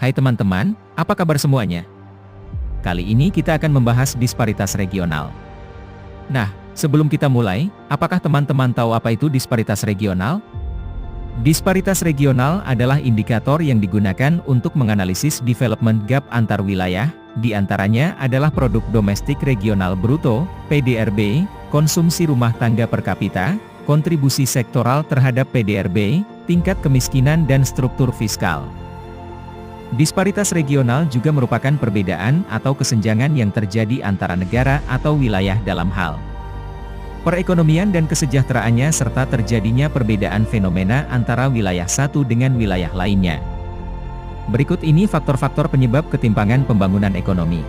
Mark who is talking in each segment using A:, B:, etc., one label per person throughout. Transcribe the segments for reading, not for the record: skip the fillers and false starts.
A: Hai teman-teman, apa kabar semuanya? Kali ini kita akan membahas disparitas regional. Nah, sebelum kita mulai, apakah teman-teman tahu apa itu disparitas regional? Disparitas regional adalah indikator yang digunakan untuk menganalisis development gap antar wilayah, di antaranya adalah produk domestik regional bruto, PDRB, konsumsi rumah tangga per kapita, kontribusi sektoral terhadap PDRB, tingkat kemiskinan dan struktur fiskal. Disparitas regional juga merupakan perbedaan atau kesenjangan yang terjadi antara negara atau wilayah dalam hal perekonomian dan kesejahteraannya serta terjadinya perbedaan fenomena antara wilayah satu dengan wilayah lainnya. Berikut ini faktor-faktor penyebab ketimpangan pembangunan ekonomi.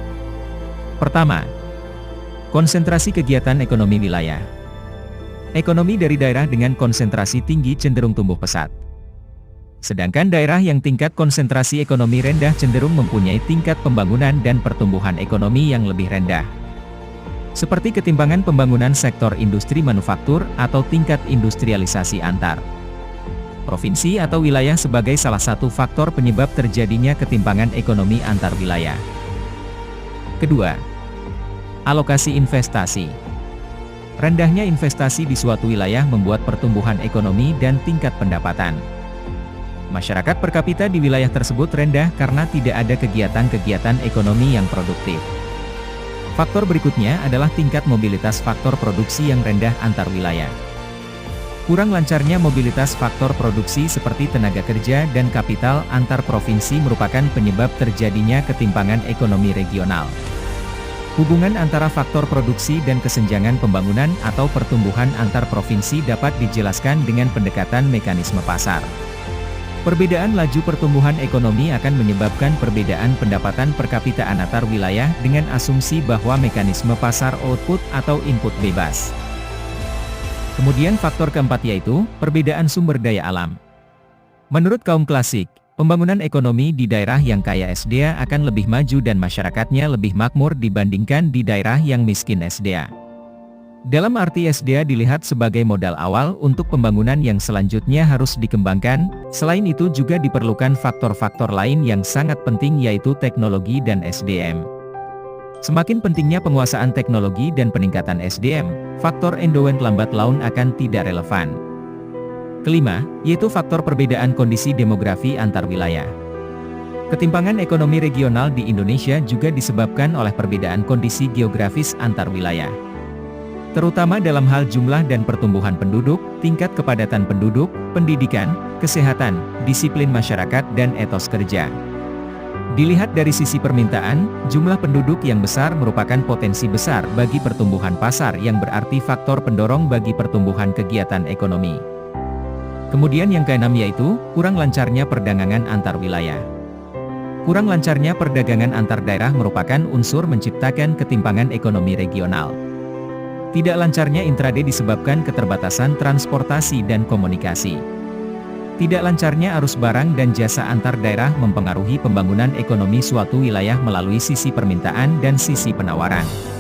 A: Pertama, konsentrasi kegiatan ekonomi wilayah. Ekonomi dari daerah dengan konsentrasi tinggi cenderung tumbuh pesat. Sedangkan daerah yang tingkat konsentrasi ekonomi rendah cenderung mempunyai tingkat pembangunan dan pertumbuhan ekonomi yang lebih rendah. Seperti ketimpangan pembangunan sektor industri manufaktur atau tingkat industrialisasi antar provinsi atau wilayah sebagai salah satu faktor penyebab terjadinya ketimpangan ekonomi antar wilayah. Kedua, alokasi investasi. Rendahnya investasi di suatu wilayah membuat pertumbuhan ekonomi dan tingkat pendapatan masyarakat per kapita di wilayah tersebut rendah karena tidak ada kegiatan-kegiatan ekonomi yang produktif. Faktor berikutnya adalah tingkat mobilitas faktor produksi yang rendah antar wilayah. Kurang lancarnya mobilitas faktor produksi seperti tenaga kerja dan kapital antar provinsi merupakan penyebab terjadinya ketimpangan ekonomi regional. Hubungan antara faktor produksi dan kesenjangan pembangunan atau pertumbuhan antar provinsi dapat dijelaskan dengan pendekatan mekanisme pasar. Perbedaan laju pertumbuhan ekonomi akan menyebabkan perbedaan pendapatan per kapita antar wilayah dengan asumsi bahwa mekanisme pasar output atau input bebas. Kemudian faktor keempat yaitu, perbedaan sumber daya alam. Menurut kaum klasik, pembangunan ekonomi di daerah yang kaya SDA akan lebih maju dan masyarakatnya lebih makmur dibandingkan di daerah yang miskin SDA. Dalam arti SDA dilihat sebagai modal awal untuk pembangunan yang selanjutnya harus dikembangkan, selain itu juga diperlukan faktor-faktor lain yang sangat penting yaitu teknologi dan SDM. Semakin pentingnya penguasaan teknologi dan peningkatan SDM, faktor endowment lambat laun akan tidak relevan. Kelima, yaitu faktor perbedaan kondisi demografi antar wilayah. Ketimpangan ekonomi regional di Indonesia juga disebabkan oleh perbedaan kondisi geografis antar wilayah, terutama dalam hal jumlah dan pertumbuhan penduduk, tingkat kepadatan penduduk, pendidikan, kesehatan, disiplin masyarakat dan etos kerja. Dilihat dari sisi permintaan, jumlah penduduk yang besar merupakan potensi besar bagi pertumbuhan pasar yang berarti faktor pendorong bagi pertumbuhan kegiatan ekonomi. Kemudian yang keenam yaitu, kurang lancarnya perdagangan antar wilayah. Kurang lancarnya perdagangan antar daerah merupakan unsur menciptakan ketimpangan ekonomi regional. Tidak lancarnya intraday disebabkan keterbatasan transportasi dan komunikasi. Tidak lancarnya arus barang dan jasa antar daerah mempengaruhi pembangunan ekonomi suatu wilayah melalui sisi permintaan dan sisi penawaran.